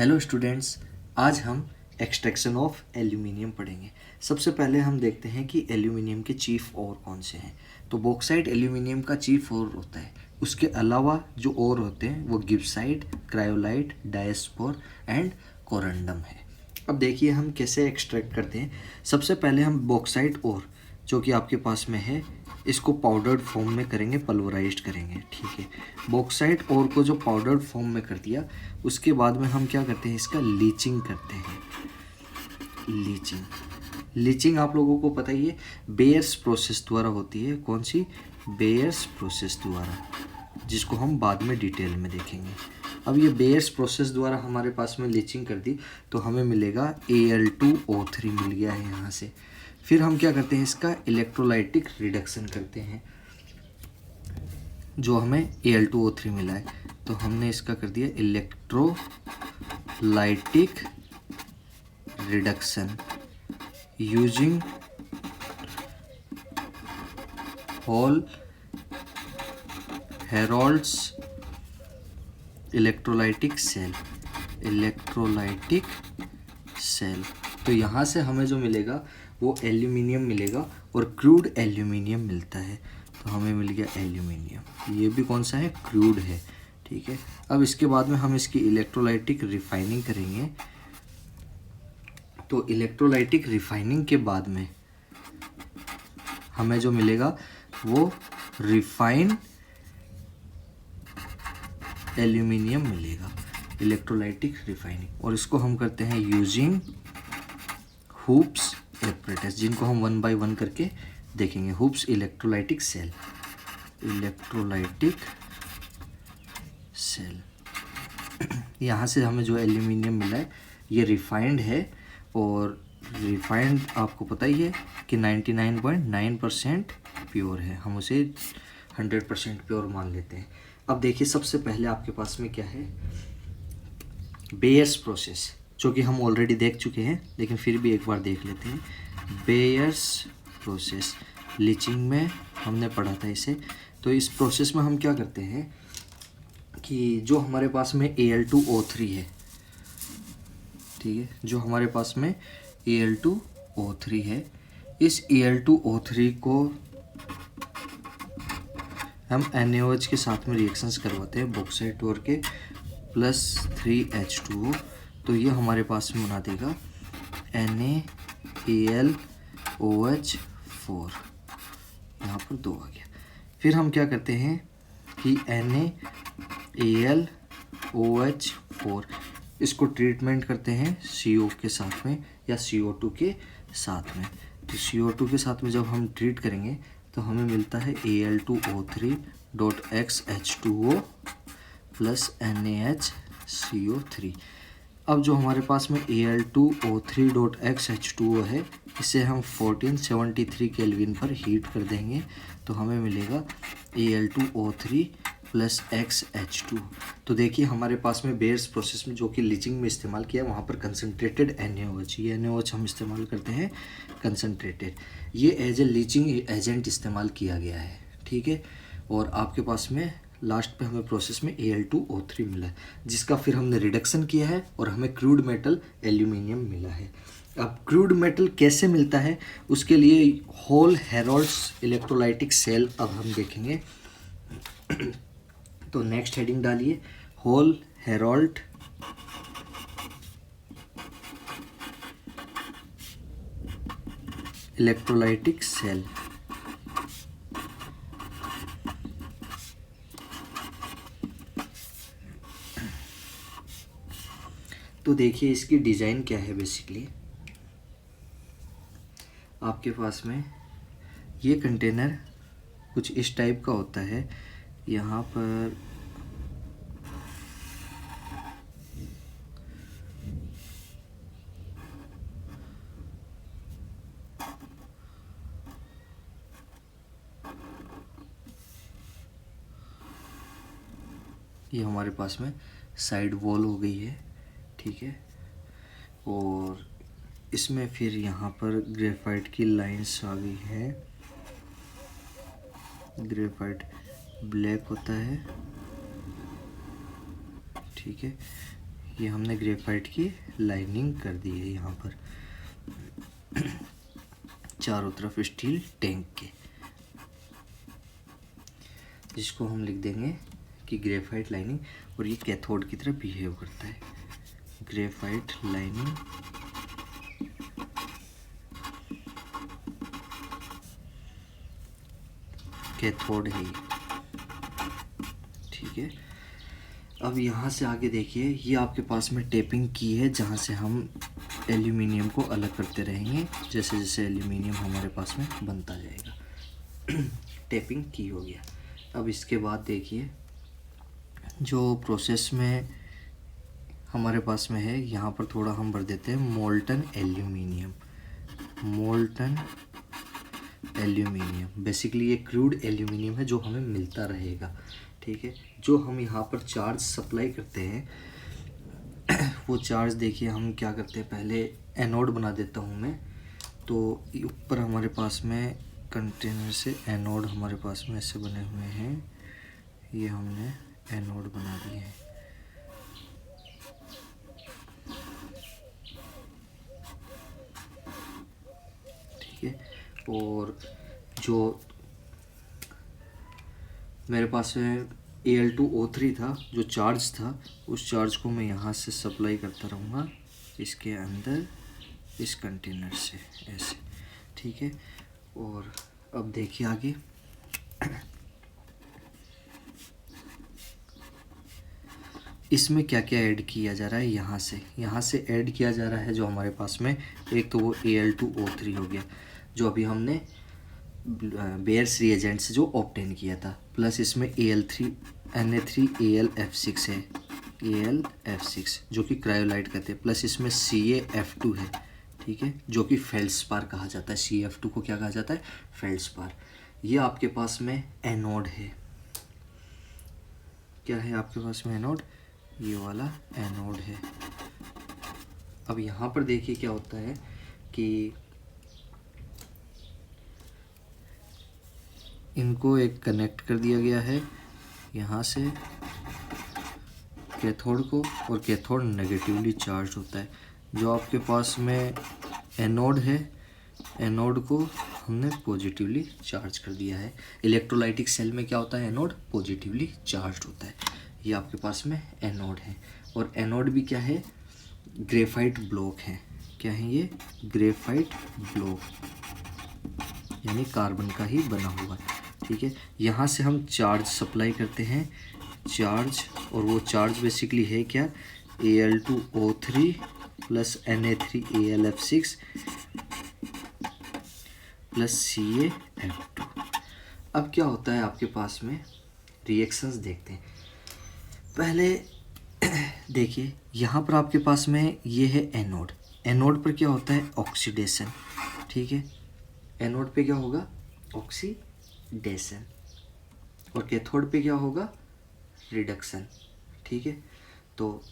Hello students, आज हम extraction of aluminium पढ़ेंगे। सबसे पहले हम देखते हैं कि एल्यूमिनियम के चीफ ओर कौन से हैं। तो बॉक्साइट एल्यूमिनियम का चीफ ओर होता है। उसके अलावा जो और होते हैं वो गिब्साइट, क्रायोलाइट, डायस्पोर एंड कोरंडम है। अब देखिए हम कैसे एक्सट्रैक्ट करते हैं। सबसे पहले हम बॉक्साइट ओर जो कि आपके पास में है इसको पाउडर्ड फॉर्म में करेंगे, पल्वराइज्ड करेंगे। ठीक है, बॉक्साइट ओर को जो पाउडर्ड फॉर्म में कर दिया उसके बाद में हम क्या करते हैं, इसका लीचिंग करते हैं। लीचिंग आप लोगों को पता ही है, बेयर्स प्रोसेस द्वारा होती है। कौन सी? बेयर्स प्रोसेस द्वारा, जिसको हम बाद में डिटेल में देखेंगे। अब ये बेयर्स प्रोसेस द्वारा हमारे पास में लीचिंग कर दी तो हमें मिलेगा Al2O3 मिल गया है यहाँ से। फिर हम क्या करते हैं, इसका इलेक्ट्रोलाइटिक रिडक्शन करते हैं। जो हमें Al2O3 मिला है तो हमने इसका कर दिया electrolytic reduction using Hall Heroult's electrolytic cell. तो यहाँ से हमें जो मिलेगा वो एल्यूमिनियम मिलेगा और क्रूड एल्यूमिनियम मिलता है। तो हमें मिल गया एल्यूमिनियम। ये भी कौन सा है? क्रूड है। ठीक है, अब इसके बाद में हम इसकी इलेक्ट्रोलाइटिक रिफाइनिंग करेंगे। तो इलेक्ट्रोलाइटिक रिफाइनिंग के बाद में हमें जो मिलेगा वो रिफाइंड एल्यूमिनियम मिलेगा, इलेक्ट्रोलाइटिक रिफाइनिंग। और इसको हम करते हैं यूजिंग हुप्स एपरेटस, जिनको हम 1 बाय 1 करके देखेंगे। हुप्स इलेक्ट्रोलाइटिक सेल, यहाँ से हमें जो एल्यूमिनियम मिला है ये रिफाइंड है। और रिफाइंड आपको पता ही है कि 99.9% प्योर है। हम उसे 100% प्योर मान लेते हैं। अब देखिए सबसे पहले आपके पास में क्या है, बेयर्स प्रोसेस, जो कि हम ऑलरेडी देख चुके हैं लेकिन फिर भी एक बार देख लेते हैं। बेयर्स प्रोसेस लीचिंग में हमने पढ़ा था इसे। तो इस प्रोसेस में हम क्या करते हैं कि जो हमारे पास में Al2O3 है, ठीक है, जो हमारे पास में Al2O3 है, इस Al2O3 को हम NaOH के साथ में रिएक्शंस करवाते हैं बॉक्साइट ओर के +3H2O। तो ये हमारे पास में बना देगा NaAlOH4। यहाँ पर 2 आ गया। फिर हम क्या करते हैं कि NaAlOH4 इसको ट्रीटमेंट करते हैं CO के साथ में या CO2 के साथ में। तो CO2 के साथ में जब हम ट्रीट करेंगे तो हमें मिलता है Al2O3.XH2O + NaHCO3। अब जो हमारे पास में Al2O3.XH2O है इसे हम 1473 केल्विन पर हीट कर देंगे तो हमें मिलेगा Al2O3 + XH2। तो देखिए हमारे पास में बेयर्स प्रोसेस में जो कि लीचिंग में इस्तेमाल किया वहाँ पर कंसनट्रेटेड NaOH, ये NaOH हम इस्तेमाल करते हैं कंसनट्रेटेड। ये एज ए लीचिंग एजेंट इस्तेमाल किया गया है। ठीक है, और आपके पास में लास्ट पे हमें प्रोसेस में Al2O3 मिला है, जिसका फिर हमने रिडक्शन किया है और हमें क्रूड मेटल एल्यूमिनियम मिला है। अब क्रूड मेटल कैसे मिलता है उसके लिए होल हेरोल्ड्स इलेक्ट्रोलाइटिक सेल अब हम देखेंगे। तो नेक्स्ट हेडिंग डालिए, होल हेरोल्ड इलेक्ट्रोलाइटिक सेल। तो देखिए इसकी डिज़ाइन क्या है। बेसिकली आपके पास में ये कंटेनर कुछ इस टाइप का होता है। यहाँ पर ये हमारे पास में साइड वॉल हो गई है। ठीक है, और इसमें फिर यहाँ पर ग्रेफाइट की लाइंस आ गई है। ग्रेफाइट ब्लैक होता है, ठीक है। ये हमने ग्रेफाइट की लाइनिंग कर दी है यहाँ पर चारों तरफ स्टील टैंक के, जिसको हम लिख देंगे कि ग्रेफाइट लाइनिंग। और ये कैथोड की तरह बिहेव करता है। ग्रेफाइट लाइनिंग कैथोड है ये, ठीक है। अब यहाँ से आगे देखिए, ये आपके पास में टेपिंग की है जहाँ से हम एल्यूमिनियम को अलग करते रहेंगे जैसे जैसे एल्यूमिनियम हमारे पास में बनता जाएगा। टेपिंग की हो गया। अब इसके बाद देखिए जो प्रोसेस में हमारे पास में है, यहाँ पर थोड़ा हम भर देते हैं molten aluminium. Molten aluminium basically ये क्रूड एल्यूमिनियम है जो हमें मिलता रहेगा, ठीक है। जो हम यहाँ पर चार्ज सप्लाई करते हैं वो चार्ज देखिए हम क्या करते हैं, पहले एनोड बना देता हूँ मैं। तो ऊपर हमारे पास में कंटेनर से एनोड हमारे पास में ऐसे बने हुए हैं, ये हमने एनोड बना दिए हैं। ठीक है। और जो मेरे पास में Al2O3 था जो चार्ज था, उस चार्ज को मैं यहाँ से सप्लाई करता रहूँगा इसके अंदर इस कंटेनर से ऐसे, ठीक है। और अब देखिए आगे इसमें क्या क्या ऐड किया जा रहा है। यहाँ से ऐड किया जा रहा है जो हमारे पास में, एक तो वो Al2O3 हो गया जो अभी हमने बेयर्स रिएजेंट से जो ऑब्टेन किया था, प्लस इसमें Na3AlF6 है, AlF6 जो कि क्रायोलाइट कहते हैं, प्लस इसमें CaF2 है, ठीक है, जो कि फेल्डस्पार कहा जाता है। CaF2 को क्या कहा जाता है, फेल्डस्पार। ये आपके पास में एनोड है। क्या है आपके पास में एनोड, ये वाला एनोड है। अब यहाँ पर देखिए क्या होता है कि इनको एक कनेक्ट कर दिया गया है यहाँ से कैथोड को, और कैथोड नेगेटिवली चार्ज होता है। जो आपके पास में एनोड है, एनोड को हमने पॉजिटिवली चार्ज कर दिया है। इलेक्ट्रोलाइटिक सेल में क्या होता है, एनोड पॉजिटिवली चार्ज होता है। ये आपके पास में एनोड है। और एनोड भी क्या है, ग्रेफाइट ब्लॉक है। क्या है ये, ग्रेफाइट ब्लॉक, यानी कार्बन का ही बना हुआ है, ठीक है। यहाँ से हम चार्ज सप्लाई करते हैं, चार्ज, और वो चार्ज बेसिकली है क्या, Al2O3 plus Na3AlF6 plus CaF2। अब क्या होता है आपके पास में, रिएक्शंस देखते हैं। पहले देखिए यहाँ पर आपके पास में ये है एनोड। एनोड पर क्या होता है, ऑक्सीडेशन, ठीक है। एनोड पे क्या होगा, ऑक्सीडेशन, और कैथोड पे क्या होगा, रिडक्शन, ठीक है। तो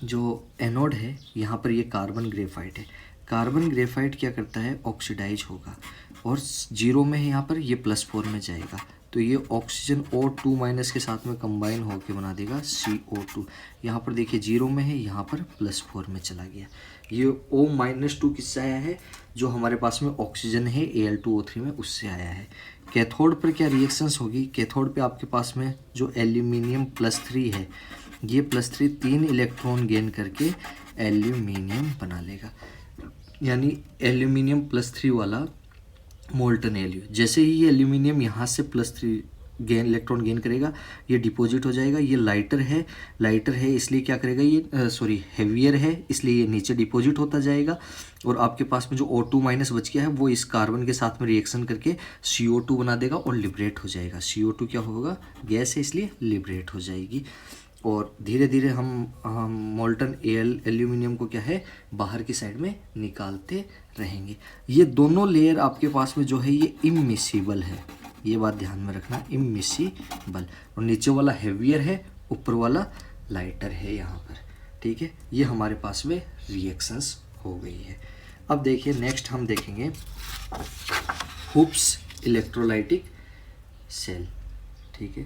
जो एनोड है यहाँ पर ये कार्बन ग्रेफाइट है। कार्बन ग्रेफाइट क्या करता है, ऑक्सीडाइज होगा, और जीरो में है यहाँ पर, ये +4 में जाएगा। तो ये ऑक्सीजन O2- के साथ में कंबाइन होकर बना देगा CO2। यहाँ पर देखिए जीरो में है, यहाँ पर +4 में चला गया। ये O-2 किससे आया है, जो हमारे पास में ऑक्सीजन है Al2O3 में, उससे आया है। कैथोड पर क्या रिएक्शंस होगी, कैथोड पे आपके पास में जो एल्यूमिनियम +3 है, ये +3 3 इलेक्ट्रॉन गेन करके एल्यूमिनियम बना लेगा। यानी एल्यूमिनियम +3 वाला मोल्टन एल्यू, जैसे ही ये एल्यूमिनियम यहाँ से +3 इलेक्ट्रॉन गेन करेगा, ये डिपॉजिट हो जाएगा। ये लाइटर है इसलिए क्या करेगा, ये हैवियर है इसलिए ये नीचे डिपॉजिट होता जाएगा। और आपके पास में जो O2- बच गया है वो इस कार्बन के साथ में रिएक्शन करके CO2 बना देगा और लिबरेट हो जाएगा। CO2 क्या होगा, गैस है इसलिए लिबरेट हो जाएगी। और धीरे धीरे हम मोल्टन एल्यूमिनियम को क्या है, बाहर की साइड में निकालते रहेंगे। ये दोनों लेयर आपके पास में जो है ये इमिसिबल है, ये बात ध्यान में रखना, इमिसिबल। और नीचे वाला हैवियर है, ऊपर वाला लाइटर है यहाँ पर, ठीक है। ये हमारे पास में रिएक्शंस हो गई है। अब देखिए नेक्स्ट हम देखेंगे हुप्स इलेक्ट्रोलाइटिक सेल, ठीक है।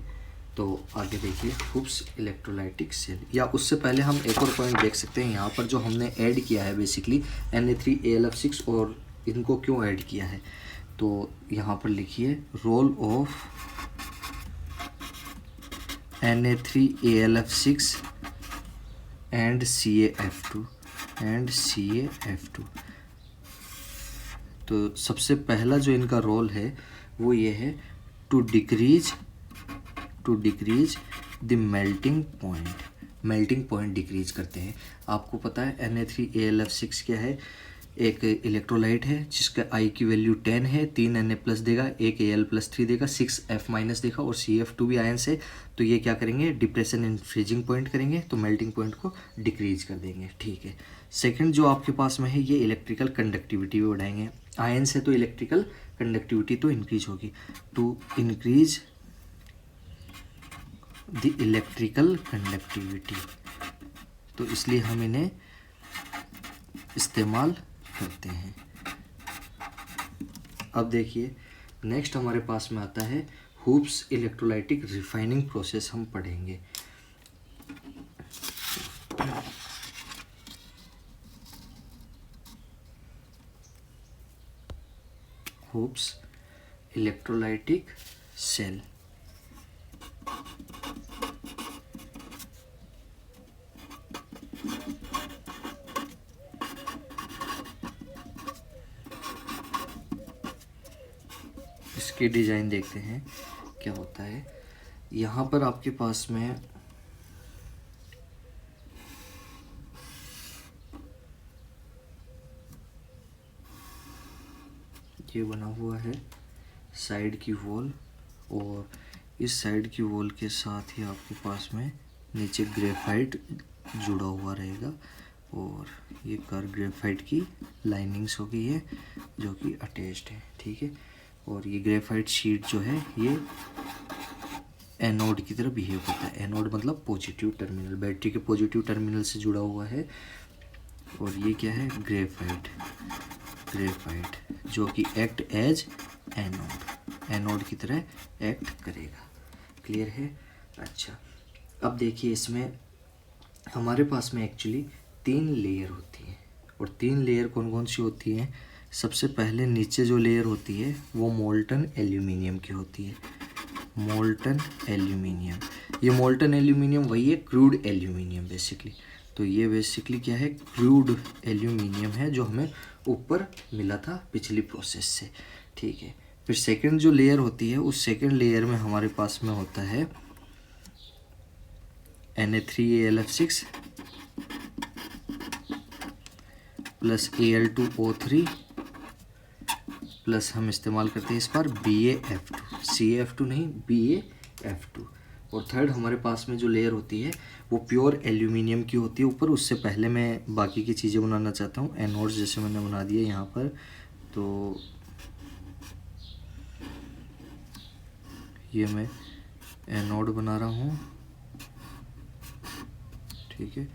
तो आगे देखिए हुब्स इलेक्ट्रोलाइटिक सेल, या उससे पहले हम एक और पॉइंट देख सकते हैं यहाँ पर जो हमने ऐड किया है बेसिकली Na3AlF6, और इनको क्यों ऐड किया है। तो यहाँ पर लिखिए role of Na3AlF6 and CaF2 तो सबसे पहला जो इनका रोल है वो ये है to decrease the melting point decrease करते हैं। आपको पता है Na3AlF6 क्या है, एक इलेक्ट्रोलाइट है जिसका I की वैल्यू 10 है, 3 Na+ देगा, 1 Al+3 देगा, 6 F- देगा और CF2 भी आयंस है। तो ये क्या करेंगे, डिप्रेशन इन फ्रीजिंग पॉइंट करेंगे, तो मेल्टिंग पॉइंट को डिक्रीज कर देंगे। ठीक है। सेकंड जो आपके पास में है ये इलेक्ट्रिकल कंडक्टिविटी भी बढ़ाएंगे। आयंस है तो इलेक्ट्रिकल कंडक्टिविटी तो इंक्रीज होगी, to increase the electrical conductivity, तो इसलिए हम इन्हें इस्तेमाल करते हैं। अब देखिए नेक्स्ट हमारे पास में आता है हुब्स इलेक्ट्रोलाइटिक रिफाइनिंग प्रोसेस, हम पढ़ेंगे। हुब्स इलेक्ट्रोलाइटिक सेल, इसकी डिजाइन देखते हैं क्या होता है। यहाँ पर आपके पास में ये बना हुआ है साइड की वॉल, और इस साइड की वॉल के साथ ही आपके पास में नीचे ग्रेफाइट जुड़ा हुआ रहेगा, और ये कर ग्रेफाइट की लाइनिंग्स होगी ये जो कि अटैच्ड है। ठीक है। और ये ग्रेफाइट शीट जो है ये एनोड की तरह बिहेव करता है। एनोड मतलब पॉजिटिव टर्मिनल, बैटरी के पॉजिटिव टर्मिनल से जुड़ा हुआ है। और ये क्या है, ग्रेफाइट जो कि एक्ट एज एनोड की तरह एक्ट करेगा। क्लियर है। अच्छा, अब देखिए इसमें हमारे पास में एक्चुअली 3 लेयर होती हैं, और 3 लेयर कौन कौन सी होती हैं। सबसे पहले नीचे जो लेयर होती है वो मोल्टन एल्यूमिनियम की होती है। मोल्टन एल्यूमिनियम, ये मोल्टन एल्यूमिनियम वही है क्रूड एल्यूमिनियम बेसिकली। तो ये बेसिकली क्या है, क्रूड एल्यूमिनियम है जो हमें ऊपर मिला था पिछली प्रोसेस से। ठीक है। फिर सेकंड जो लेयर होती है उस सेकंड लेयर में हमारे पास में होता है Na3AlF6 प्लस Al2O3 प्लस हम इस्तेमाल करते हैं इस बार BaF2, CaF2 नहीं BaF2। और थर्ड हमारे पास में जो लेयर होती है वो प्योर एल्यूमिनियम की होती है ऊपर। उससे पहले मैं बाकी की चीज़ें बनाना चाहता हूँ। एनोड्स जैसे मैंने बना दिए यहाँ पर, तो ये मैं एनोड बना रहा हूँ। ठीक है।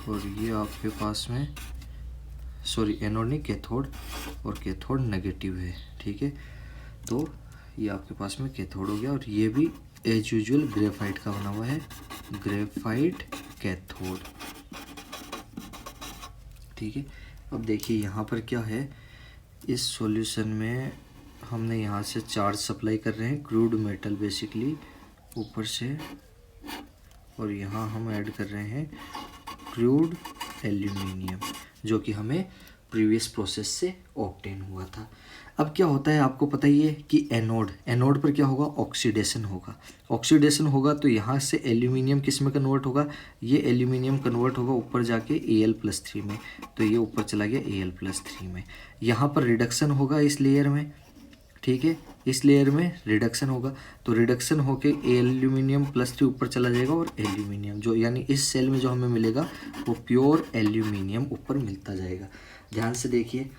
और ये आपके पास में सॉरी एनोड नहीं, कैथोड, और कैथोड नेगेटिव है। ठीक है। तो ये आपके पास में कैथोड हो गया, और ये भी एज यूजुअल ग्रेफाइट का बना हुआ है, ग्रेफाइट कैथोड। ठीक है। अब देखिए यहाँ पर क्या है, इस सॉल्यूशन में हमने यहाँ से चार्ज सप्लाई कर रहे हैं क्रूड मेटल बेसिकली ऊपर से, और यहाँ हम ऐड कर रहे हैं क्रूड एल्यूमिनियम जो कि हमें प्रीवियस प्रोसेस से ऑब्टेन हुआ था। अब क्या होता है आपको पता ही है कि एनोड पर क्या होगा, ऑक्सीडेशन होगा। तो यहाँ से एल्यूमिनियम किस में कन्वर्ट होगा, ये एल्यूमिनियम कन्वर्ट होगा ऊपर जाके Al+3 में, तो ये ऊपर चला गया Al+3 में। यहाँ पर रिडक्शन होगा इस लेयर में। ठीक है। इस लेयर में रिडक्शन होगा, तो रिडक्शन होके Al+3 ऊपर चला जाएगा, और एल्यूमिनियम जो यानी इस सेल में जो हमें मिलेगा वो प्योर एल्यूमिनियम ऊपर मिलता जाएगा। ध्यान से देखिए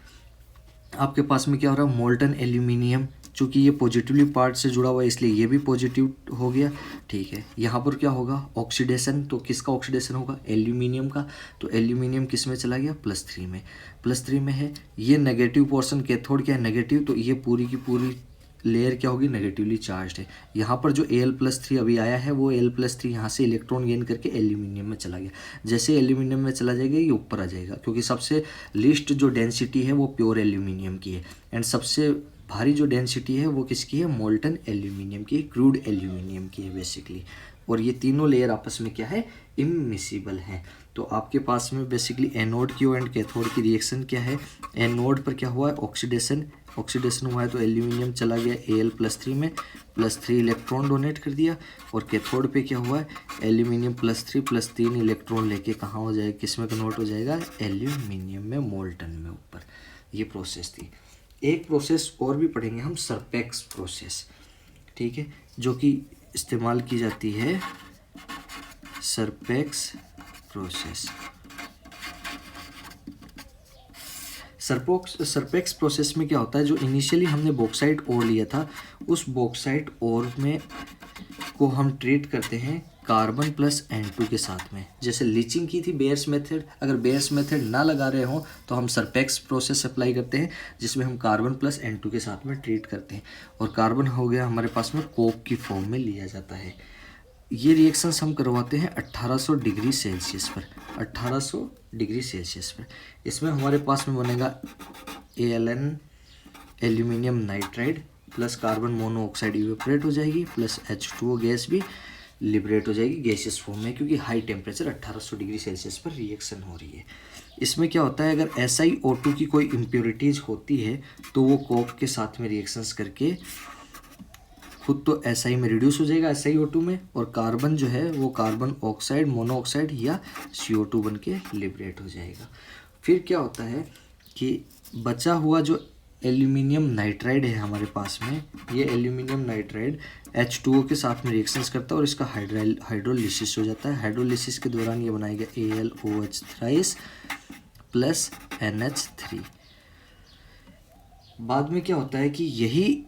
आपके पास में क्या हो रहा है, मोल्टन एल्यूमिनियम, चूँकि ये पॉजिटिवली पार्ट से जुड़ा हुआ है इसलिए ये भी पॉजिटिव हो गया। ठीक है। यहाँ पर क्या होगा, ऑक्सीडेशन, तो किसका ऑक्सीडेशन होगा, एल्यूमिनियम का। तो एल्यूमिनियम किस में चला गया, +3 में है। ये नेगेटिव पोर्शन कैथोड क्या है, नेगेटिव, तो ये पूरी की पूरी लेयर क्या होगी, नेगेटिवली चार्ज है। यहाँ पर जो Al+3 अभी आया है वो Al+3 यहाँ से इलेक्ट्रॉन गेन करके एल्यूमिनियम में चला गया। जैसे एल्यूमिनियम में चला जाएगा ये ऊपर आ जाएगा, क्योंकि सबसे लीस्ट जो डेंसिटी है वो प्योर एल्यूमिनियम की है, एंड सबसे भारी जो डेंसिटी है वो किसकी है, मोल्टन एल्यूमिनियम की, क्रूड एल्यूमिनियम की है बेसिकली। और ये तीनों लेयर आपस में क्या है, इमिसिबल हैं। तो आपके पास में बेसिकली एनोड की एंड कैथोड की रिएक्शन क्या है, एनोड पर क्या हुआ है, ऑक्सीडेशन हुआ है, तो एल्यूमिनियम चला गया Al+3 में, +3 इलेक्ट्रॉन डोनेट कर दिया, और कैथोड पे क्या हुआ है, एल्यूमिनियम +3 +3 इलेक्ट्रॉन लेके कहाँ हो जाएगा, किस में कन्वर्ट हो जाएगा, एल्यूमिनियम में, मोल्टन में ऊपर। ये प्रोसेस थी। एक प्रोसेस और भी पढ़ेंगे हम, सरपेक्स प्रोसेस, ठीक है, जो कि इस्तेमाल की जाती है, सरपेक्स प्रोसेस। सरपेक्स प्रोसेस में क्या होता है, जो इनिशियली हमने बॉक्साइट ओर लिया था, उस बॉक्साइट ओर में को हम ट्रीट करते हैं कार्बन +N2 के साथ में। जैसे लीचिंग की थी बेयर्स मेथड, अगर बेयर्स मेथड ना लगा रहे हो तो हम सरपेक्स प्रोसेस अप्लाई करते हैं, जिसमें हम कार्बन +N2 के साथ में ट्रीट करते हैं, और कार्बन हो गया हमारे पास में कोक की फॉर्म में लिया जाता है। ये रिएक्शंस हम करवाते हैं 1800 डिग्री सेल्सियस पर, 1800 डिग्री सेल्सियस पर। इसमें हमारे पास में बनेगा ALN, aluminium nitride, plus carbon monoxide evaporate हो जाएगी, प्लस H2O गैस भी लिबरेट हो जाएगी गैसियस फॉर्म में, क्योंकि हाई टेम्परेचर 1800 डिग्री सेल्सियस पर रिएक्शन हो रही है। इसमें क्या होता है, अगर SiO2 की कोई इम्प्योरिटीज़ होती है तो वो कोक के साथ में रिएक्शंस करके खुद तो SI में रिड्यूस हो जाएगा, SiO2 में, और कार्बन जो है वो कार्बन ऑक्साइड, मोनोऑक्साइड या CO2 बन के लिबरेट हो जाएगा। फिर क्या होता है कि बचा हुआ जो एल्यूमिनियम नाइट्राइड है हमारे पास में, ये एल्यूमिनियम नाइट्राइड H2O के साथ में रिएक्शंस करता है और इसका हाइड्रोलिसिस हो जाता है। हाइड्रोलिसिस के दौरान ये बनाएगा AlOH थ्राइस प्लस NH3। बाद में क्या होता है कि यही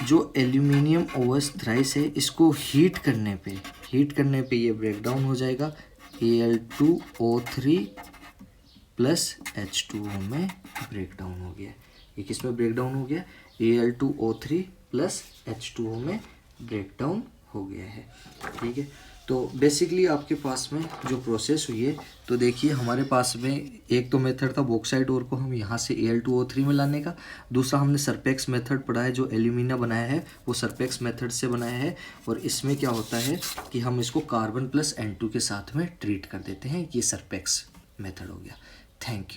जो एल्यूमिनियम OH थ्राइस है, इसको हीट करने पे ये ब्रेक डाउन हो जाएगा, Al2O3 प्लस H2O में ब्रेक डाउन हो गया। ये किस में ब्रेक डाउन हो गया, Al2O3 प्लस H2O में ब्रेक डाउन हो गया है, ठीक है। तो बेसिकली आपके पास में जो प्रोसेस हुई है, तो देखिए हमारे पास में एक तो मेथड था बॉक्साइट ओर को हम यहाँ से Al2O3 में लाने का, दूसरा हमने सरपेक्स मेथड पढ़ा है, जो एल्यूमिनियम बनाया है वो सरपेक्स मेथड से बनाया है, और इसमें क्या होता है कि हम इसको कार्बन +N2 के साथ में ट्रीट कर देते हैं। ये सरपेक्स मेथड हो गया। Thank you.